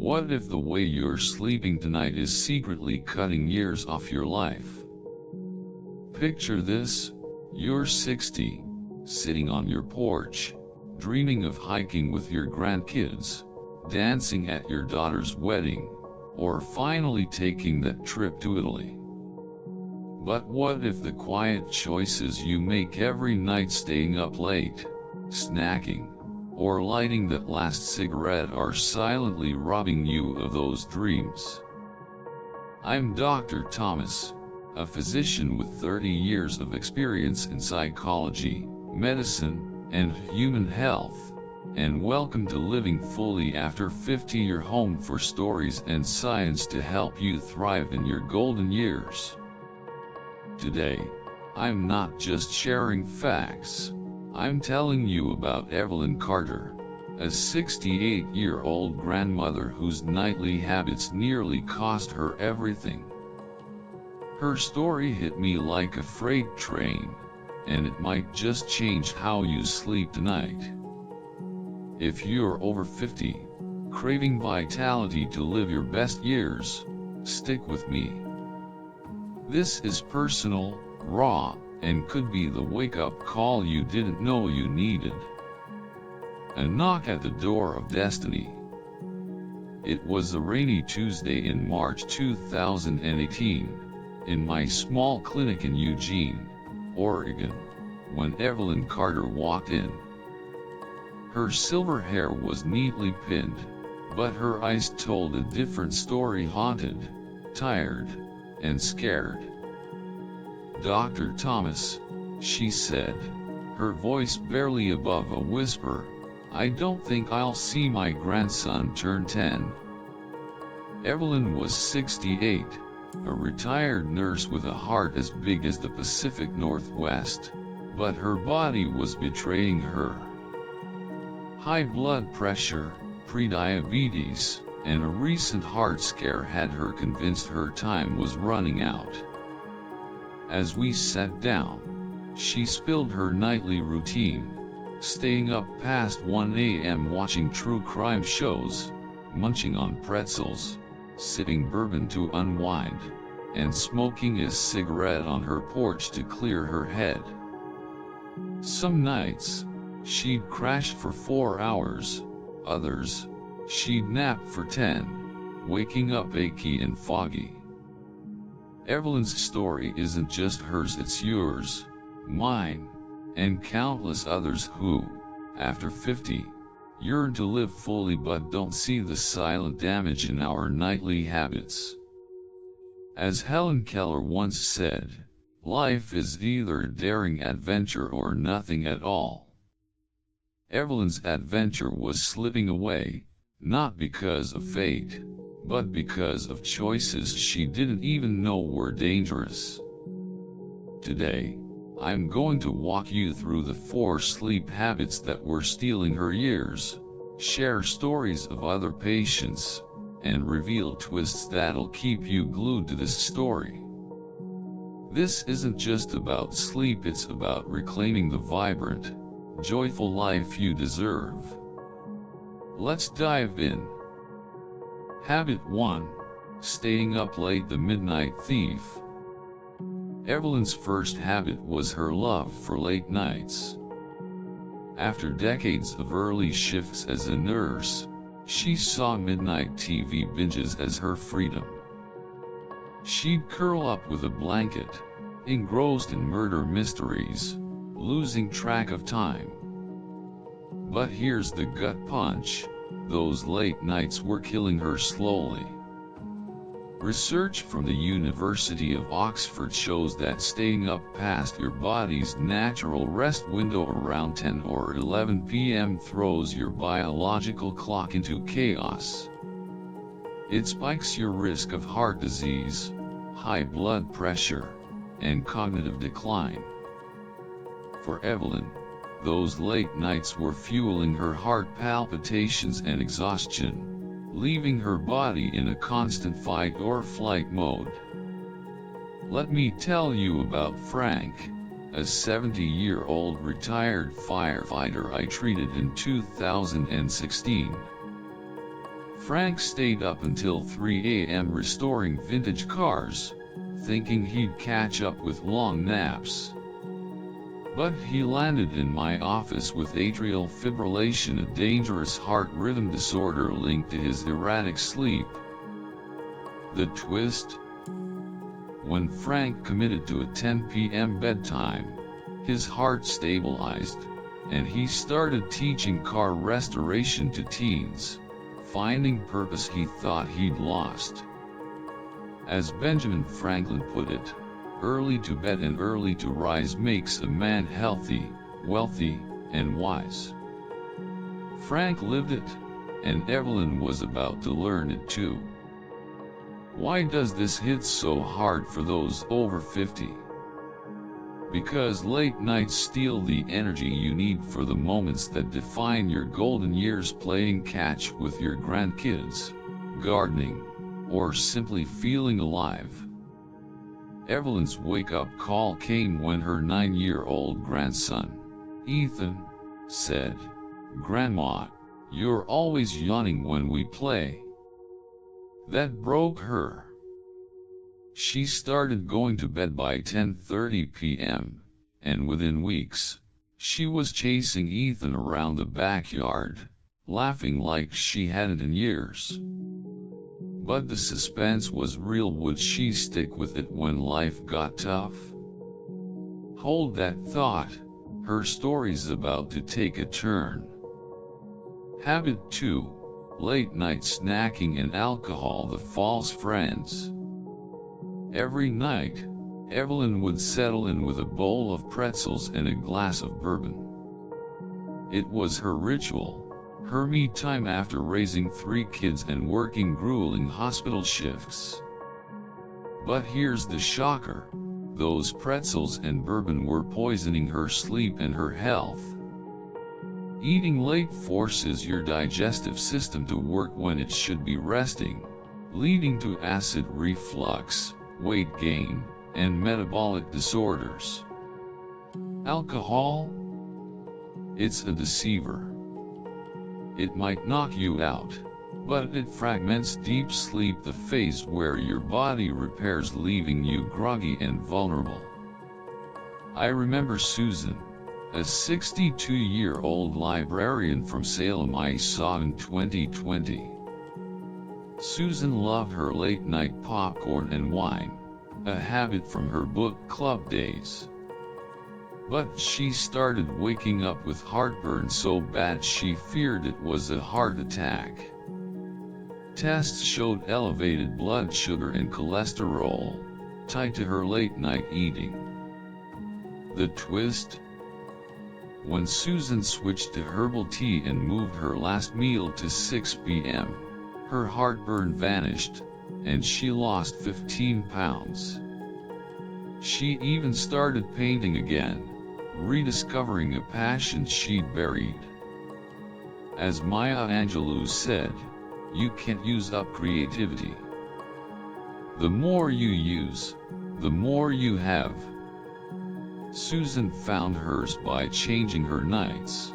What if the way you're sleeping tonight is secretly cutting years off your life? Picture this: you're 60, sitting on your porch, dreaming of hiking with your grandkids, dancing at your daughter's wedding, or finally taking that trip to Italy. But what if the quiet choices you make every night, staying up late, snacking, or lighting that last cigarette, are silently robbing you of those dreams? I'm Dr. Thomas, a physician with 30 years of experience in psychology, medicine, and human health, and welcome to Living Fully After 50, your home for stories and science to help you thrive in your golden years. Today, I'm not just sharing facts, I'm telling you about Evelyn Carter, a 68-year-old grandmother whose nightly habits nearly cost her everything. Her story hit me like a freight train, and it might just change how you sleep tonight. If you're over 50, craving vitality to live your best years, stick with me. This is personal, raw, and could be the wake-up call you didn't know you needed. A knock at the door of destiny. It was a rainy Tuesday in March 2018, in my small clinic in Eugene, Oregon, when Evelyn Carter walked in. Her silver hair was neatly pinned, but her eyes told a different story: haunted, tired, and scared. "Dr. Thomas," she said, her voice barely above a whisper, "I don't think I'll see my grandson turn 10. Evelyn was 68, a retired nurse with a heart as big as the Pacific Northwest, but her body was betraying her. High blood pressure, prediabetes, and a recent heart scare had her convinced her time was running out. As we sat down, she spilled her nightly routine, staying up past 1 a.m. watching true crime shows, munching on pretzels, sipping bourbon to unwind, and smoking a cigarette on her porch to clear her head. Some nights, she'd crash for 4 hours, others, she'd nap for 10, waking up achy and foggy. Evelyn's story isn't just hers, it's yours, mine, and countless others who, after 50, yearn to live fully but don't see the silent damage in our nightly habits. As Helen Keller once said, life is either a daring adventure or nothing at all. Evelyn's adventure was slipping away, not because of fate, but because of choices she didn't even know were dangerous. Today, I'm going to walk you through the 4 sleep habits that were stealing her years, share stories of other patients, and reveal twists that'll keep you glued to this story. This isn't just about sleep, it's about reclaiming the vibrant, joyful life you deserve. Let's dive in. Habit 1: Staying up late, the midnight thief. Evelyn's first habit was her love for late nights. After decades of early shifts as a nurse, she saw midnight TV binges as her freedom. She'd curl up with a blanket, engrossed in murder mysteries, losing track of time. But here's the gut punch: those late nights were killing her slowly. Research from the University of Oxford shows that staying up past your body's natural rest window around 10 or 11 p.m. throws your biological clock into chaos. It spikes your risk of heart disease, high blood pressure, and cognitive decline. For Evelyn, those late nights were fueling her heart palpitations and exhaustion, leaving her body in a constant fight or flight mode. Let me tell you about Frank, a 70-year-old retired firefighter I treated in 2016. Frank stayed up until 3 a.m. restoring vintage cars, thinking he'd catch up with long naps. But he landed in my office with atrial fibrillation, a dangerous heart rhythm disorder linked to his erratic sleep. The twist? When Frank committed to a 10 p.m. bedtime, his heart stabilized, and he started teaching car restoration to teens, finding purpose he thought he'd lost. As Benjamin Franklin put it, early to bed and early to rise makes a man healthy, wealthy, and wise. Frank lived it, and Evelyn was about to learn it too. Why does this hit so hard for those over 50? Because late nights steal the energy you need for the moments that define your golden years, playing catch with your grandkids, gardening, or simply feeling alive. Evelyn's wake-up call came when her 9-year-old grandson, Ethan, said, "Grandma, you're always yawning when we play." That broke her. She started going to bed by 10:30 p.m., and within weeks, she was chasing Ethan around the backyard, laughing like she hadn't in years. But the suspense was real. Would she stick with it when life got tough? Hold that thought, her story's about to take a turn. Habit 2: late night snacking and alcohol, the false friends. Every night, Evelyn would settle in with a bowl of pretzels and a glass of bourbon. It was her ritual, her me time after raising 3 kids and working grueling hospital shifts. But here's the shocker: those pretzels and bourbon were poisoning her sleep and her health. Eating late forces your digestive system to work when it should be resting, leading to acid reflux, weight gain, and metabolic disorders. Alcohol? It's a deceiver. It might knock you out, but it fragments deep sleep, the phase where your body repairs, leaving you groggy and vulnerable. I remember Susan, a 62-year-old librarian from Salem I saw in 2020. Susan loved her late-night popcorn and wine, a habit from her book club days. But she started waking up with heartburn so bad she feared it was a heart attack. Tests showed elevated blood sugar and cholesterol, tied to her late-night eating. The twist? When Susan switched to herbal tea and moved her last meal to 6 p.m., her heartburn vanished, and she lost 15 pounds. She even started painting again, rediscovering a passion she'd buried. As Maya Angelou said, you can't use up creativity. The more you use, the more you have. Susan found hers by changing her nights.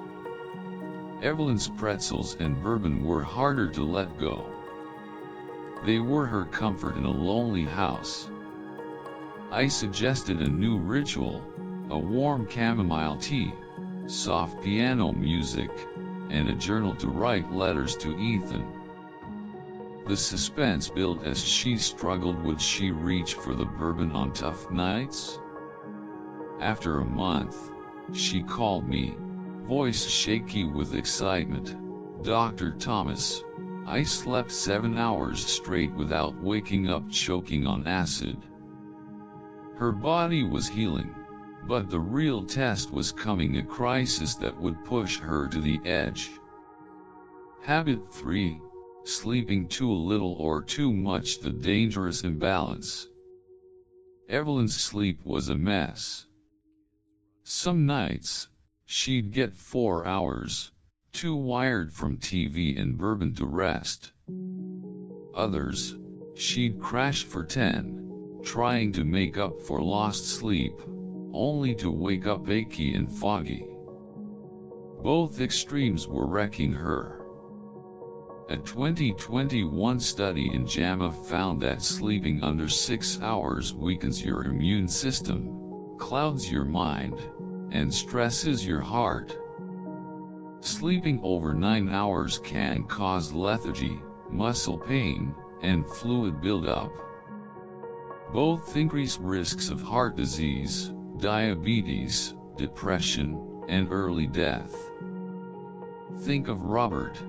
Evelyn's pretzels and bourbon were harder to let go. They were her comfort in a lonely house. I suggested a new ritual: a warm chamomile tea, soft piano music, and a journal to write letters to Ethan. The suspense built as she struggled. Would she reach for the bourbon on tough nights? After a month, she called me, voice shaky with excitement. "Dr. Thomas, I slept 7 hours straight without waking up, choking on acid." Her body was healing, but the real test was coming: a crisis that would push her to the edge. Habit 3: sleeping too little or too much, the dangerous imbalance. Evelyn's sleep was a mess. Some nights, she'd get 4 hours, too wired from TV and bourbon to rest. Others, she'd crash for 10, trying to make up for lost sleep, only to wake up achy and foggy. Both extremes were wrecking her. A 2021 study in JAMA found that sleeping under 6 hours weakens your immune system, clouds your mind, and stresses your heart. Sleeping over 9 hours can cause lethargy, muscle pain, and fluid buildup. Both increase risks of heart disease, diabetes, depression, and early death. Think of Robert,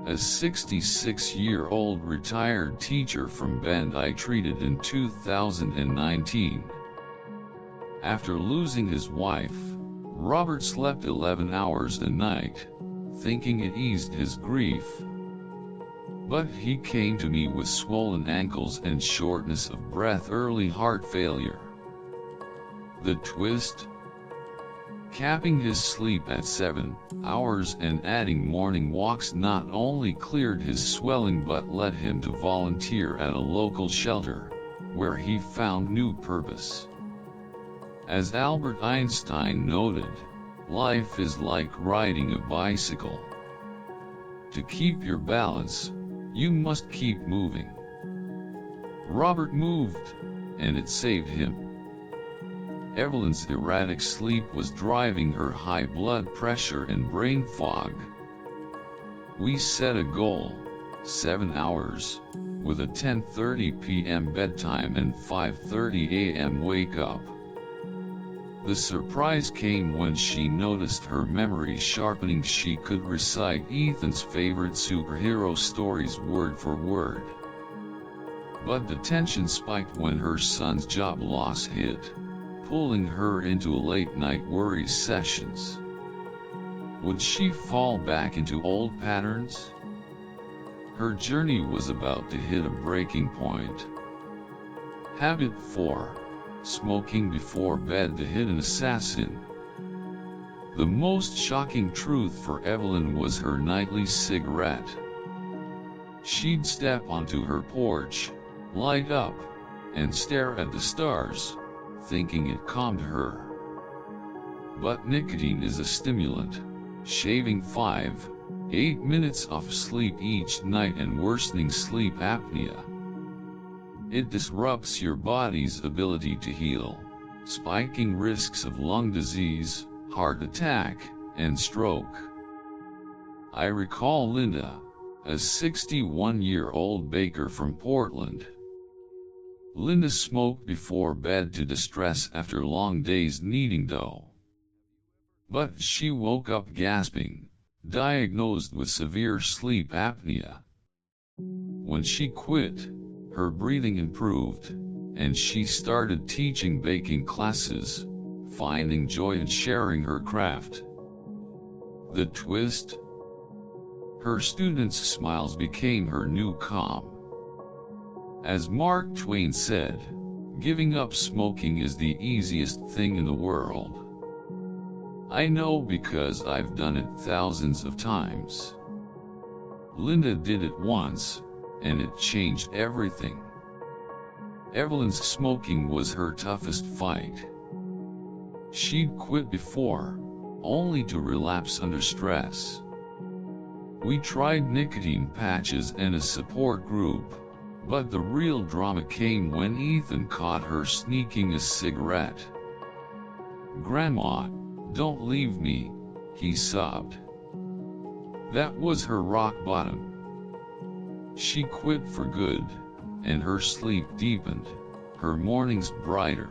a 66-year-old retired teacher from Bend I treated in 2019. After losing his wife, Robert slept 11 hours a night, thinking it eased his grief. But he came to me with swollen ankles and shortness of breath, early heart failure. The twist? Capping his sleep at 7 hours and adding morning walks not only cleared his swelling but led him to volunteer at a local shelter, where he found new purpose. As Albert Einstein noted, life is like riding a bicycle. To keep your balance, you must keep moving. Robert moved, and it saved him. Evelyn's erratic sleep was driving her high blood pressure and brain fog. We set a goal, 7 hours, with a 10:30 p.m. bedtime and 5:30 a.m. wake up. The surprise came when she noticed her memory sharpening. She could recite Ethan's favorite superhero stories word for word. But the tension spiked when her son's job loss hit, pulling her into late-night worry sessions. Would she fall back into old patterns? Her journey was about to hit a breaking point. Habit 4. Smoking before bed, the hidden assassin. The most shocking truth for Evelyn was her nightly cigarette. She'd step onto her porch, light up, and stare at the stars, thinking it calmed her. But nicotine is a stimulant, shaving 5-8 minutes off sleep each night and worsening sleep apnea. It disrupts your body's ability to heal, spiking risks of lung disease, heart attack, and stroke. I recall Linda, a 61-year-old baker from Portland. Linda smoked before bed to distress after long days kneading dough. But she woke up gasping, diagnosed with severe sleep apnea. When she quit, her breathing improved, and she started teaching baking classes, finding joy in sharing her craft. The twist? Her students' smiles became her new calm. As Mark Twain said, giving up smoking is the easiest thing in the world. I know because I've done it thousands of times. Linda did it once, and it changed everything. Evelyn's smoking was her toughest fight. She'd quit before, only to relapse under stress. We tried nicotine patches and a support group, but the real drama came when Ethan caught her sneaking a cigarette. "Grandma, don't leave me," he sobbed. That was her rock bottom. She quit for good, and her sleep deepened, her mornings brighter.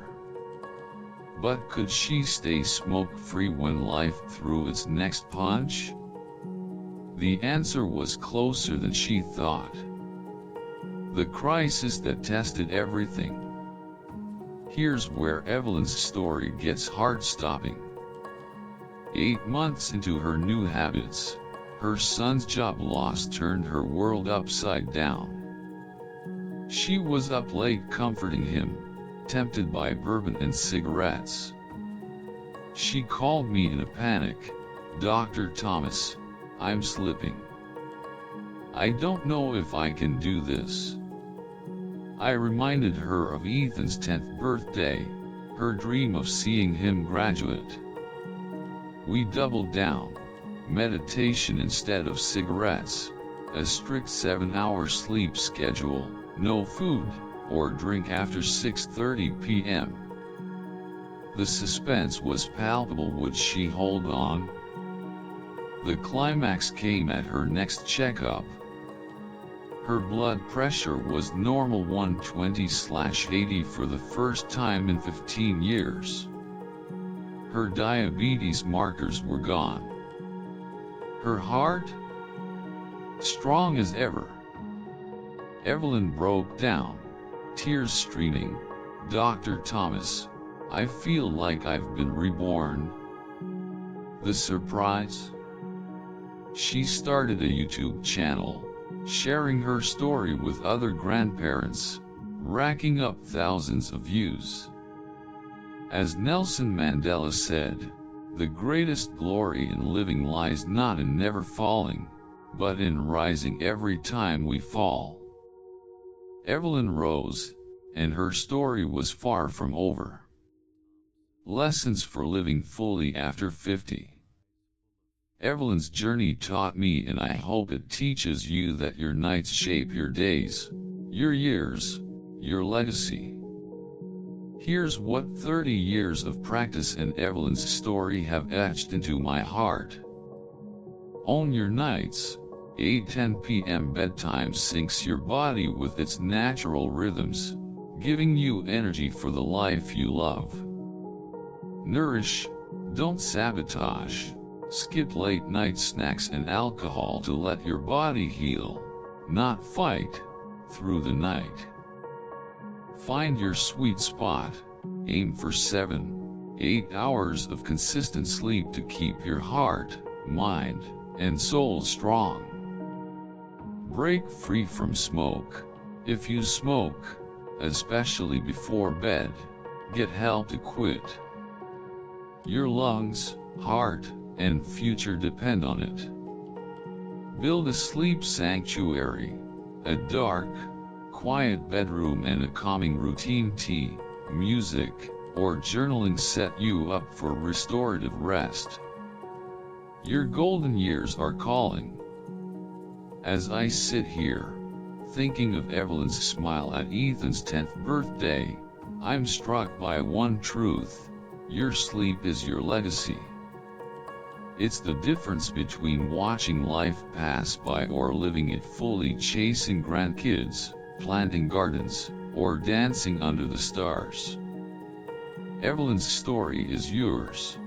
But could she stay smoke-free when life threw its next punch? The answer was closer than she thought. The crisis that tested everything. Here's where Evelyn's story gets heart-stopping. 8 months into her new habits, her son's job loss turned her world upside down. She was up late comforting him, tempted by bourbon and cigarettes. She called me in a panic, "Dr. Thomas, I'm slipping. I don't know if I can do this." I reminded her of Ethan's 10th birthday, her dream of seeing him graduate. We doubled down, meditation instead of cigarettes, a strict 7-hour sleep schedule, no food or drink after 6:30 p.m. The suspense was palpable. Would she hold on? The climax came at her next checkup. Her blood pressure was normal 120/80 for the first time in 15 years. Her diabetes markers were gone. Her heart? Strong as ever. Evelyn broke down, tears streaming. "Dr. Thomas, I feel like I've been reborn." The surprise? She started a YouTube channel, sharing her story with other grandparents, racking up thousands of views. As Nelson Mandela said, "The greatest glory in living lies not in never falling, but in rising every time we fall." Evelyn rose, and her story was far from over. Lessons for living fully after 50. Evelyn's journey taught me, and I hope it teaches you, that your nights shape your days, your years, your legacy. Here's what 30 years of practice and Evelyn's story have etched into my heart. Own your nights. 8:10 p.m. bedtime syncs your body with its natural rhythms, giving you energy for the life you love. Nourish, don't sabotage. Skip late night snacks and alcohol to let your body heal, not fight, through the night. Find your sweet spot. Aim for 7-8 hours of consistent sleep to keep your heart, mind, and soul strong. Break free from smoke. If you smoke, especially before bed, get help to quit. Your lungs, heart, and future depend on it. Build a sleep sanctuary, a dark, quiet bedroom and a calming routine. Tea, music, or journaling set you up for restorative rest. Your golden years are calling. As I sit here, thinking of Evelyn's smile at Ethan's 10th birthday, I'm struck by one truth: your sleep is your legacy. It's the difference between watching life pass by or living it fully, chasing grandkids, planting gardens, or dancing under the stars. Evelyn's story is yours.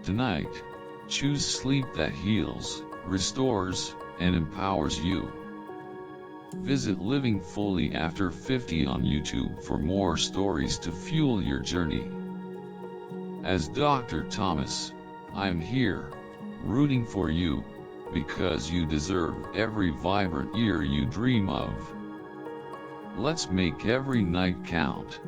Tonight, choose sleep that heals, restores, and empowers you. Visit Living Fully After 50 on YouTube for more stories to fuel your journey. As Dr. Thomas, I'm here, rooting for you, because you deserve every vibrant year you dream of. Let's make every night count.